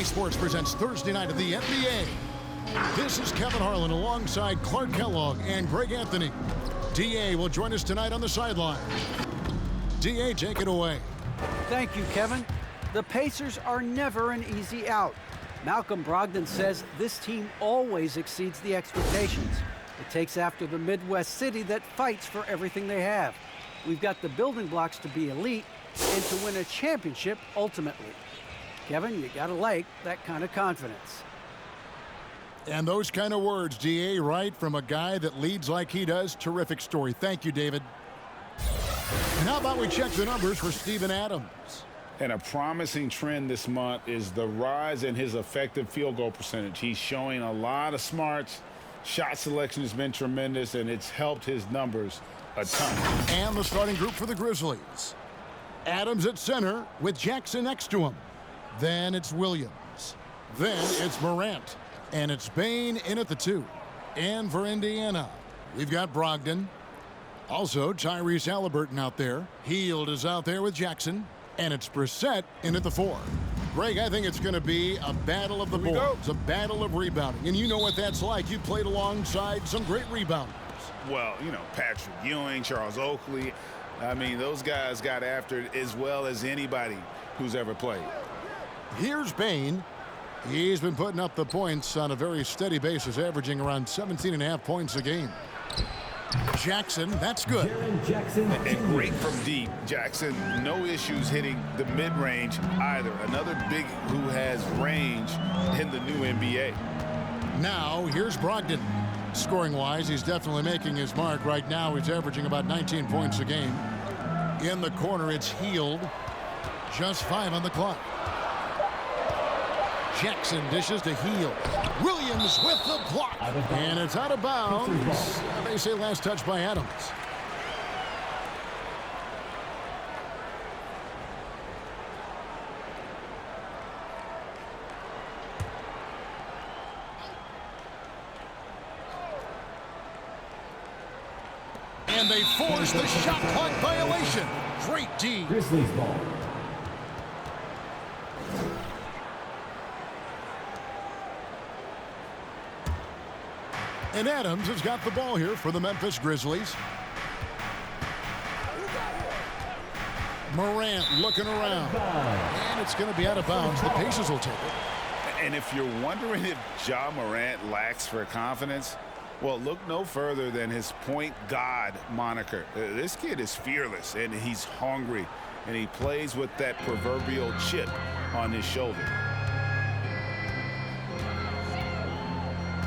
Sports presents Thursday night of the NBA. This is Kevin Harlan alongside Clark Kellogg and Greg Anthony. D.A. will join us tonight on the sideline. D.A., take it away. Thank you, Kevin. The Pacers are never an easy out. Malcolm Brogdon says this team always exceeds the expectations. It takes after the Midwest city that fights for everything they have. We've got the building blocks to be elite and to win a championship ultimately. Kevin, you gotta like that kind of confidence. And those kind of words, D.A., right from a guy that leads like he does. Terrific story. Thank you, David. And how about we check the numbers for Steven Adams? And a promising trend this month is the rise in his effective field goal percentage. He's showing a lot of smarts. Shot selection has been tremendous, and it's helped his numbers a ton. And the starting group for the Grizzlies. Adams at center with Jackson next to him. Then it's Williams. Then it's Morant. And it's Bane in at the 2. And for Indiana, we've got Brogdon. Also, Tyrese Halliburton out there. Hield is out there with Jackson. And it's Brissett in at the 4. Greg, I think it's going to be a battle of the boards, a battle of rebounding. And you know what that's like. You played alongside some great rebounders. Well, you know, Patrick Ewing, Charles Oakley. I mean, those guys got after it as well as anybody who's ever played. Here's Bane. He's been putting up the points on a very steady basis, averaging around 17.5 points a game. Jackson, that's good. And great from deep. Jackson, no issues hitting the mid-range either. Another big who has range in the new NBA. Now, here's Brogdon. Scoring-wise, he's definitely making his mark. Right now, he's averaging about 19 points a game. In the corner, it's Hield. Just 5 on the clock. Jackson dishes to Hield. Williams with the block. And it's out of bounds. They say last touch by Adams. And they force the shot clock violation. Great D. Grizzlies ball. And Adams has got the ball here for the Memphis Grizzlies. Morant looking around. And it's going to be out of bounds. The Pacers will take it. And if you're wondering if Ja Morant lacks for confidence, well, look no further than his point god moniker. This kid is fearless, and he's hungry, and he plays with that proverbial chip on his shoulder.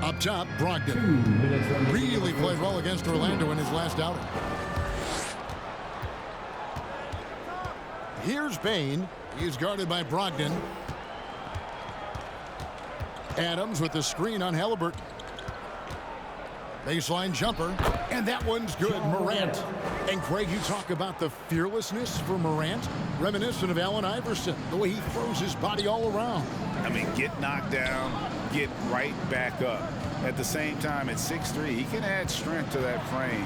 Up top, Brogdon really played well against Orlando in his last outing. Here's Bane. He's guarded by Brogdon. Adams with the screen on Halliburton. Baseline jumper, and that one's good. Morant. And Craig, you talk about the fearlessness for Morant, reminiscent of Allen Iverson, the way he throws his body all around. I mean, get knocked down, get right back up. At the same time, at 6'3", he can add strength to that frame.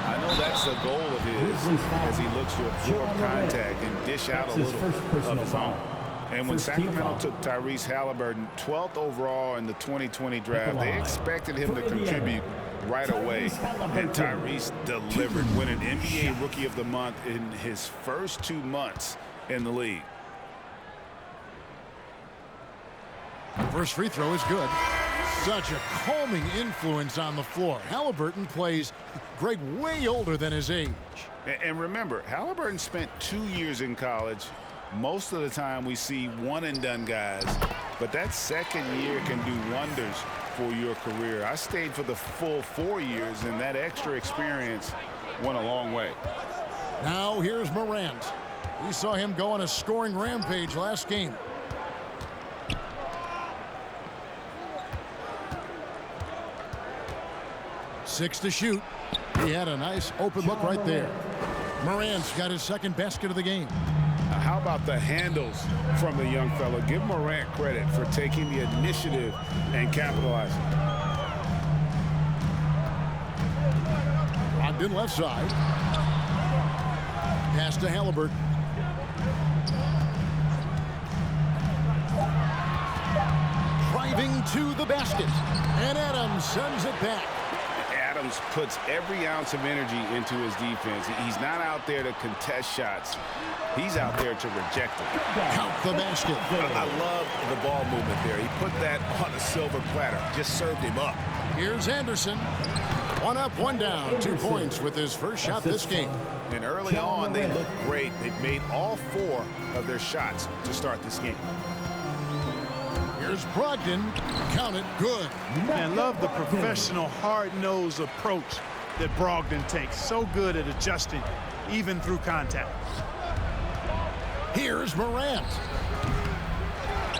I know that's the goal of his as he looks to absorb contact and dish out a little of his own. And when Sacramento took Tyrese Halliburton 12th overall in the 2020 draft, they expected him to contribute right away. And Tyrese delivered, winning NBA Rookie of the Month in his first 2 months in the league. First free throw is good. Such a calming influence on the floor. Halliburton plays, Greg, way older than his age. And remember, Halliburton spent 2 years in college. Most of the time we see one-and-done guys, but that second year can do wonders for your career. I stayed for the full 4 years, and that extra experience went a long way. Now here's Morant. We saw him go on a scoring rampage last game. Six to shoot. He had a nice open look right there. Morant's got his second basket of the game. How about the handles from the young fella? Give Morant credit for taking the initiative and capitalizing. Brogdon left side. Pass to Halliburton. driving to the basket. And Adams sends it back. Adams puts every ounce of energy into his defense. He's not out there to contest shots. He's out there to reject them. Count the basket. I love the ball movement there. He put that on a silver platter. Just served him up. Here's Anderson. One up, one down. 2 points with his first shot this game. And early on, they looked great. They've made all 4 of their shots to start this game. Here's Brogdon. Count it. Good. Man, love the professional, hard-nosed approach that Brogdon takes. So good at adjusting, even through contact. Here's Morant.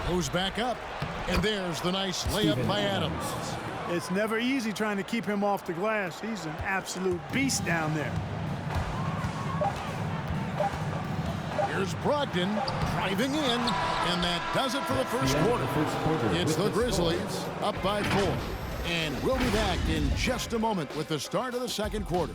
Goes back up. And there's the nice layup by Adams. It's never easy trying to keep him off the glass. He's an absolute beast down there. Here's Brogdon driving in, and that does it for the first quarter. It's the Grizzlies up by 4. And we'll be back in just a moment with the start of the second quarter.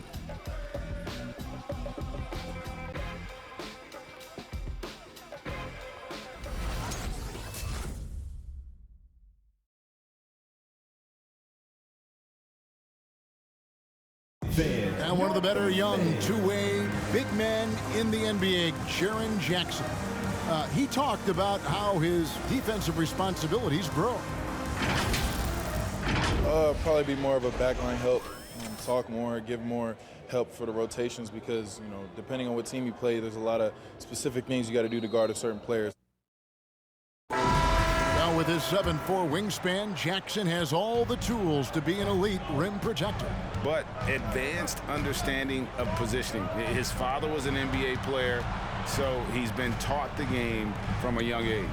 And one of the better young two-way big men in the NBA, Jaren Jackson. He talked about how his defensive responsibilities grow. Probably be more of a backline help, talk more, give more help for the rotations because, you know, depending on what team you play, there's a lot of specific things you got to do to guard a certain player. Now with his 7'4" wingspan, Jackson has all the tools to be an elite rim protector. But advanced understanding of positioning. His father was an NBA player, so he's been taught the game from a young age.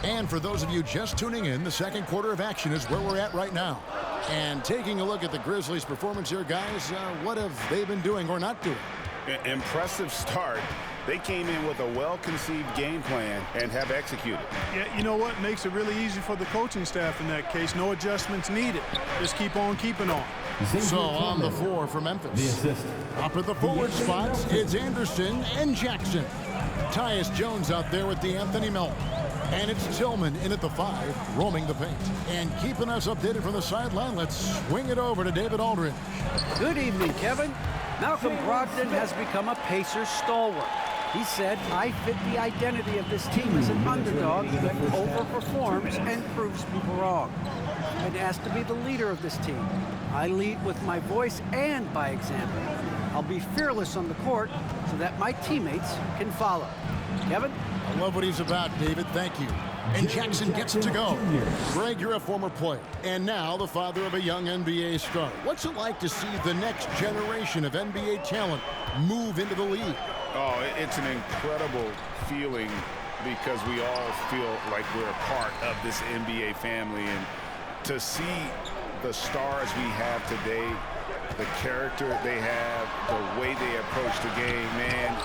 And for those of you just tuning in, the second quarter of action is where we're at right now. And taking a look at the Grizzlies' performance here, guys, what have they been doing or not doing? Impressive start. They came in with a well-conceived game plan and have executed. Yeah, you know what? Makes it really easy for the coaching staff in that case. No adjustments needed. Just keep on keeping on. So on the floor for Memphis. Up at the forward spots, it's Anderson and Jackson. Tyus Jones out there with DeAnthony Melton. And it's Tillman in at the 5, roaming the paint. And keeping us updated from the sideline, let's swing it over to David Aldridge. Good evening, Kevin. Malcolm Brogdon has become a Pacers stalwart. He said, I fit the identity of this team as an underdog that overperforms and proves people wrong. I've been asked to be the leader of this team. I lead with my voice and by example. I'll be fearless on the court so that my teammates can follow. Kevin? I love what he's about, David. Thank you. And Jackson gets it to go. Greg, you're a former player, and now the father of a young NBA star. What's it like to see the next generation of NBA talent move into the league? Oh, it's an incredible feeling because we all feel like we're a part of this NBA family. And to see the stars we have today, the character they have, the way they approach the game, man,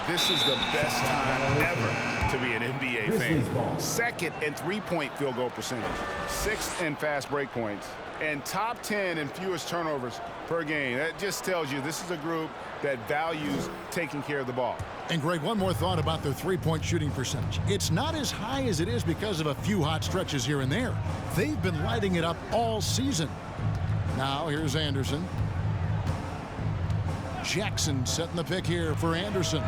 this is the best time ever to be an NBA fan. Second in three-point field goal percentage, 6th in fast break points, and top 10 in fewest turnovers per game. That just tells you this is a group that values taking care of the ball. And Greg, one more thought about their three-point shooting percentage. It's not as high as it is because of a few hot stretches here and there. They've been lighting it up all season. Now here's Anderson. Jackson setting the pick here for Anderson.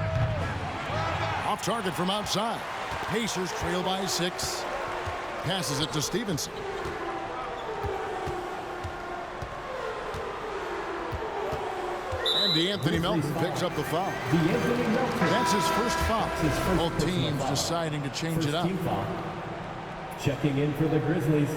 Off target from outside. Pacers trail by 6. Passes it to Stevenson. And DeAnthony Melton picks up the foul. That's his first foul. Both teams deciding to change it up. Checking in for the Grizzlies.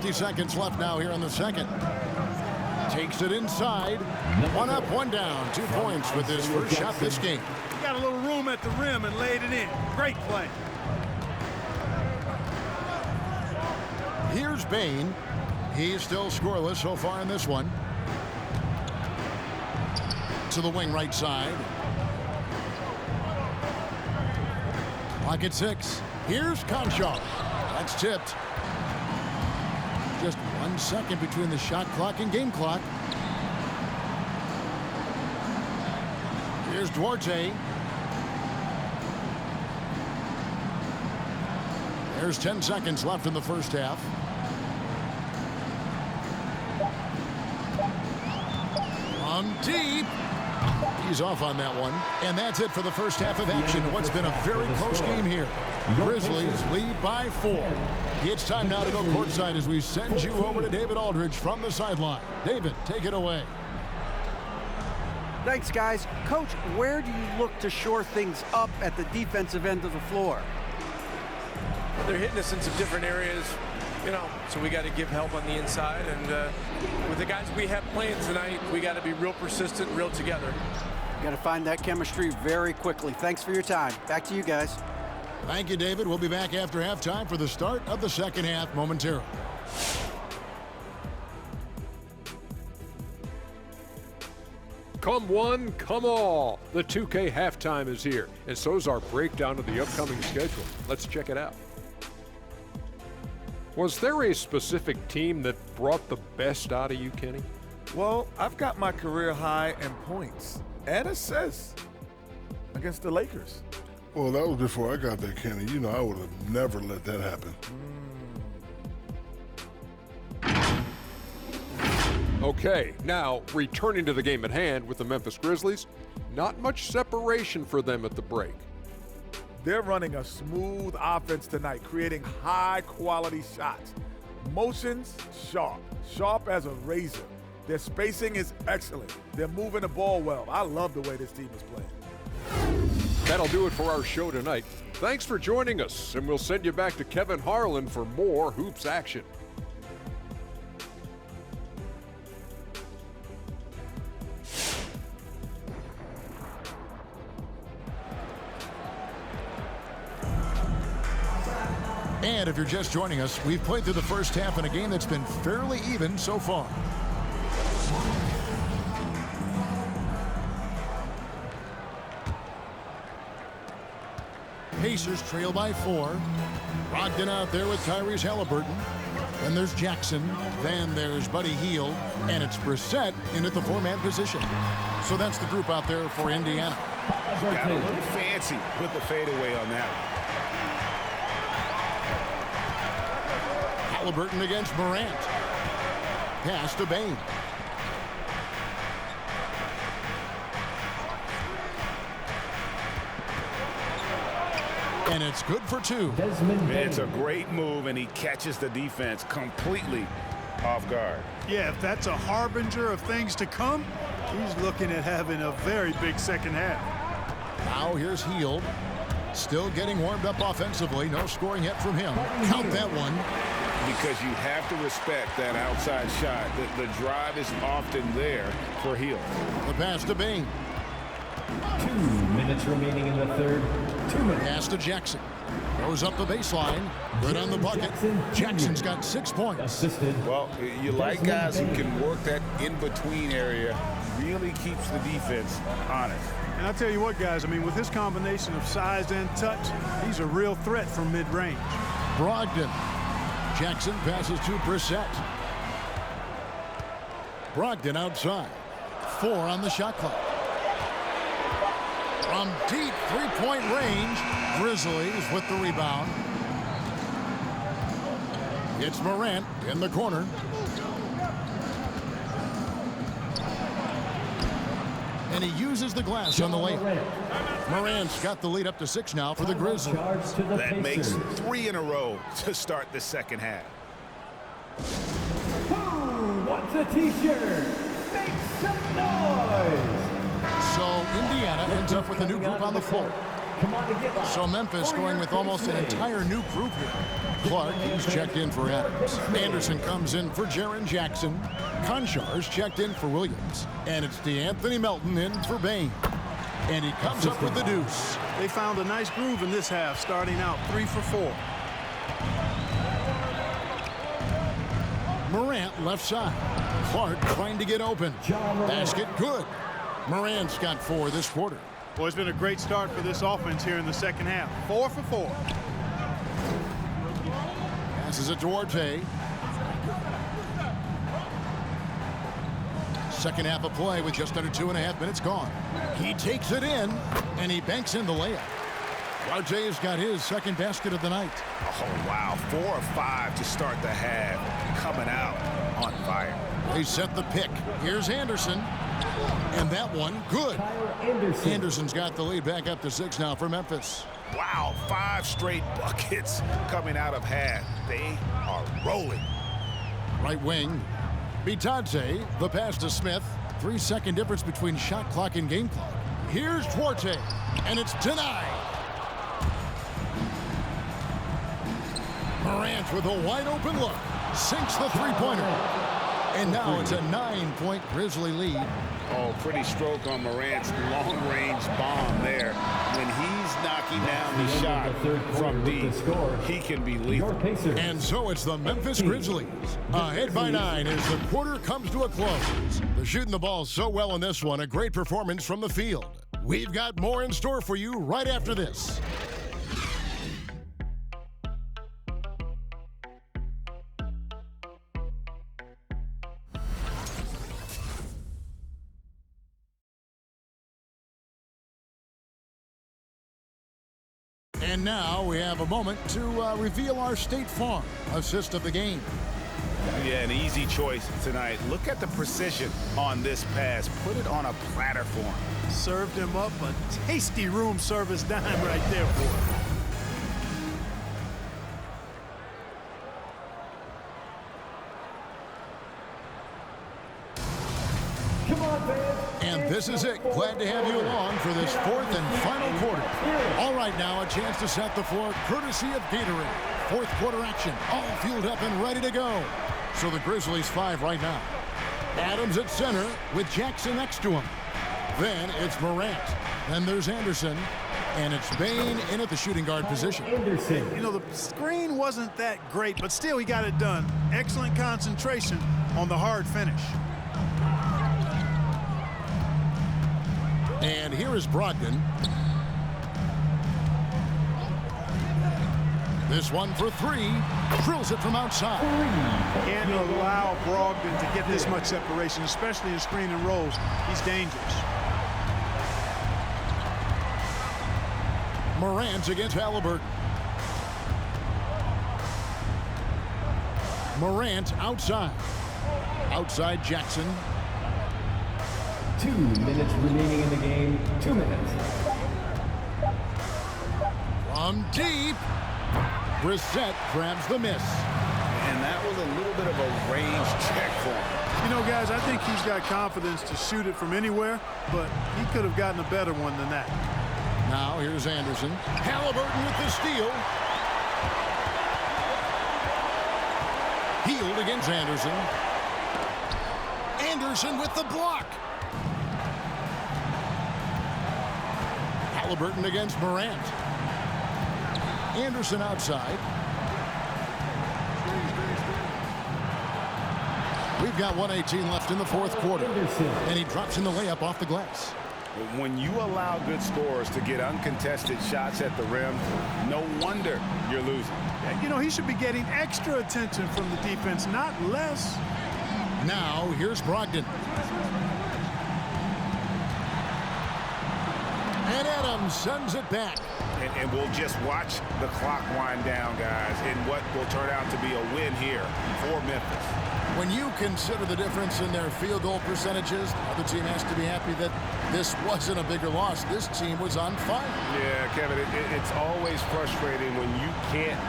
Seconds left now here in the second. Takes it inside. One up, one down. 2 points with his first shot this game. He got a little room at the rim and laid it in. Great play. Here's Bane. He's still scoreless so far in this one. To the wing right side. Clock at 6. Here's Conchal. That's tipped. Just 1 second between the shot clock and game clock. Here's Duarte. There's 10 seconds left in the first half. From deep. He's off on that one. And that's it for the first half of action. What's been a very close game here. Grizzlies lead by 4. It's time now to go courtside as we send you over to David Aldridge from the sideline. David, take it away. Thanks, guys. Coach, where do you look to shore things up at the defensive end of the floor? They're hitting us in some different areas, you know, so we got to give help on the inside. And with the guys we have playing tonight, we got to be real persistent, real together. Got to find that chemistry very quickly. Thanks for your time. Back to you guys. Thank you, David. We'll be back after halftime for the start of the second half momentarily. Come one, come all. The 2K halftime is here, and so is our breakdown of the upcoming schedule. Let's check it out. Was there a specific team that brought the best out of you, Kenny? Well, I've got my career high in points and assists against the Lakers. Well, that was before I got there, Kenny. You know, I would have never let that happen. Okay, now returning to the game at hand with the Memphis Grizzlies, not much separation for them at the break. They're running a smooth offense tonight, creating high-quality shots. Motions, sharp as a razor. Their spacing is excellent. They're moving the ball well. I love the way this team is playing. That'll do it for our show tonight. Thanks for joining us, and we'll send you back to Kevin Harlan for more hoops action. And if you're just joining us, we've played through the first half in a game that's been fairly even so far. Pacers trail by 4. Brogdon out there with Tyrese Halliburton. Then there's Jackson. Then there's Buddy Hield. And it's Brissett in at the 4-man position. So that's the group out there for Indiana. Got a little fancy with the fadeaway on that. Halliburton against Morant. Pass to Bane. And it's good for 2. It's a great move, and he catches the defense completely off guard. Yeah, if that's a harbinger of things to come, he's looking at having a very big second half. Now here's Hield. Still getting warmed up offensively. No scoring yet from him. Count that one. Because you have to respect that outside shot. The drive is often there for Hield. The pass to Bane. 2 minutes remaining in the third. 2 minutes. Pass to Jackson. Goes up the baseline. Good on the bucket. Jackson's got 6 points. Assisted. Well, you like guys who can work that in-between area. Really keeps the defense honest. And I'll tell you what, guys, I mean, with his combination of size and touch, he's a real threat from mid-range. Brogdon. Jackson passes to Brissett. Brogdon outside. 4 on the shot clock. From deep 3-point range, Grizzlies with the rebound. It's Morant in the corner. And he uses the glass on the layup. Morant's got the lead up to 6 now for the Grizzlies. That makes 3 in a row to start the second half. Who wants a t-shirt? Make some noise! So Indiana ends up with a new group on the floor. So Memphis going with almost an entire new group here. Clark, he's checked in for Adams. Anderson comes in for Jaren Jackson. Konchar's checked in for Williams. And it's DeAnthony Melton in for Bane. And he comes up with the deuce. They found a nice groove in this half, starting out 3 for 4. Morant left side. Clark trying to get open. Basket good. Morant's got 4 this quarter. Well, it's been a great start for this offense here in the second half. 4 for 4. Passes it to Duarte. Second half of play with just under 2.5 minutes gone. He takes it in, and he banks in the layup. RJ's got his second basket of the night. Oh, wow. 4 of 5 to start the half. Coming out on fire. They set the pick. Here's Anderson. And that one, good. Anderson's got the lead back up to 6 now for Memphis. Wow, 5 straight buckets coming out of half. They are rolling. Right wing, Bitadze, the pass to Smith. 3-second difference between shot clock and game clock. Here's Duarte, and it's denied. Morant with a wide open look. Sinks the three-pointer. And now it's a 9-point Grizzly lead. Oh, pretty stroke on Morant's long-range bomb there. When he's knocking down the shot from deep, he can be lethal. And so it's the Memphis Grizzlies, ahead by 9 as the quarter comes to a close. They're shooting the ball so well in this one, a great performance from the field. We've got more in store for you right after this. And now we have a moment to reveal our State Farm assist of the game. Yeah, an easy choice tonight. Look at the precision on this pass. Put it on a platter for him. Served him up a tasty room service dime right there for him. And this is it. Glad to have you along for this fourth and final quarter. All right, now a chance to set the floor courtesy of Gatorade. Fourth quarter action, all fueled up and ready to go. So the Grizzlies 5 right now. Adams at center with Jackson next to him. Then it's Morant. Then there's Anderson. And it's Bane in at the shooting guard position. You know, the screen wasn't that great, but still he got it done. Excellent concentration on the hard finish. And here is Brogdon. This one for 3. Drills it from outside. Can't allow Brogdon to get this much separation, especially in screen and rolls. He's dangerous. Morant against Halliburton. Morant outside. Outside Jackson. 2 minutes remaining in the game. 2 minutes. From deep. Brissett grabs the miss. And that was a little bit of a range check for him. You know, guys, I think he's got confidence to shoot it from anywhere, but he could have gotten a better one than that. Now here's Anderson. Halliburton with the steal. Healed against Anderson. Anderson with the block. Halliburton against Morant. Anderson outside. We've got 1:18 left in the fourth quarter. And he drops in the layup off the glass. When you allow good scorers to get uncontested shots at the rim, no wonder you're losing. You know, he should be getting extra attention from the defense, not less. Now, here's Brogdon. And Adams sends it back. And we'll just watch the clock wind down, guys, in what will turn out to be a win here for Memphis. When you consider the difference in their field goal percentages, the other team has to be happy that this wasn't a bigger loss. This team was on fire. Yeah, Kevin, it's always frustrating when you can't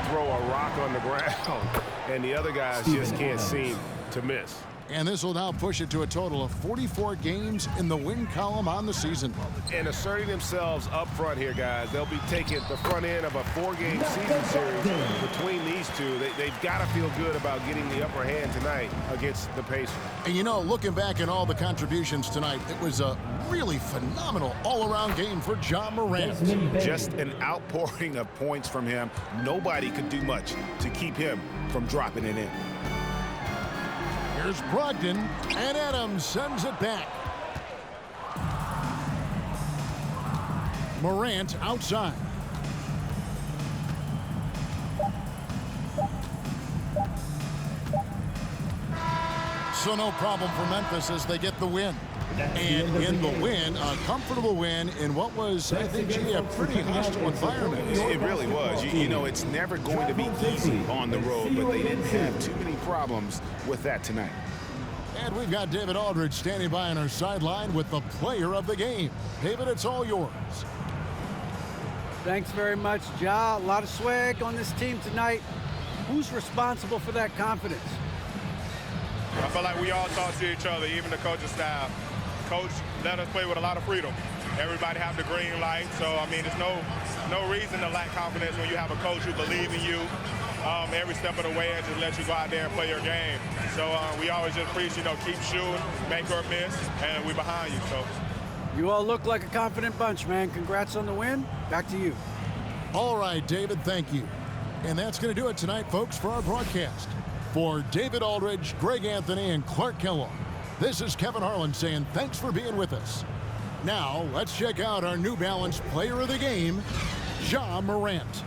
throw a rock on the ground and the other guys just can't seem to miss. And this will now push it to a total of 44 games in the win column on the season. And asserting themselves up front here, guys. They'll be taking the front end of a 4-game season series between these two. They've got to feel good about getting the upper hand tonight against the Pacers. And you know, looking back at all the contributions tonight, it was a really phenomenal all-around game for Ja Morant. Just an outpouring of points from him. Nobody could do much to keep him from dropping it in. Here's Brogdon, and Adams sends it back. Morant outside. So no problem for Memphis as they get the win. And in the win, a comfortable win in what was, I think, a pretty hostile environment. It really was. You know, it's never going to be easy on the road, but they didn't have too many problems with that tonight. And we've got David Aldridge standing by on our sideline with the player of the game. David, it's all yours. Thanks very much, Ja. A lot of swag on this team tonight. Who's responsible for that confidence? I feel like we all talk to each other, even the coaching staff. Coach let us play with a lot of freedom. Everybody have the green light, so I mean, there's no reason to lack confidence when you have a coach who believes in you every step of the way and just let you go out there and play your game. So we always just preach, you know, keep shooting, make or miss, and we're behind you. So you all look like a confident bunch, man. Congrats on the win. Back to you. All right, David, thank you. And that's going to do it tonight, folks, for our broadcast. For David Aldridge, Greg Anthony, and Clark Kellogg, this is Kevin Harlan saying thanks for being with us. Now, let's check out our New Balance player of the game, Ja Morant.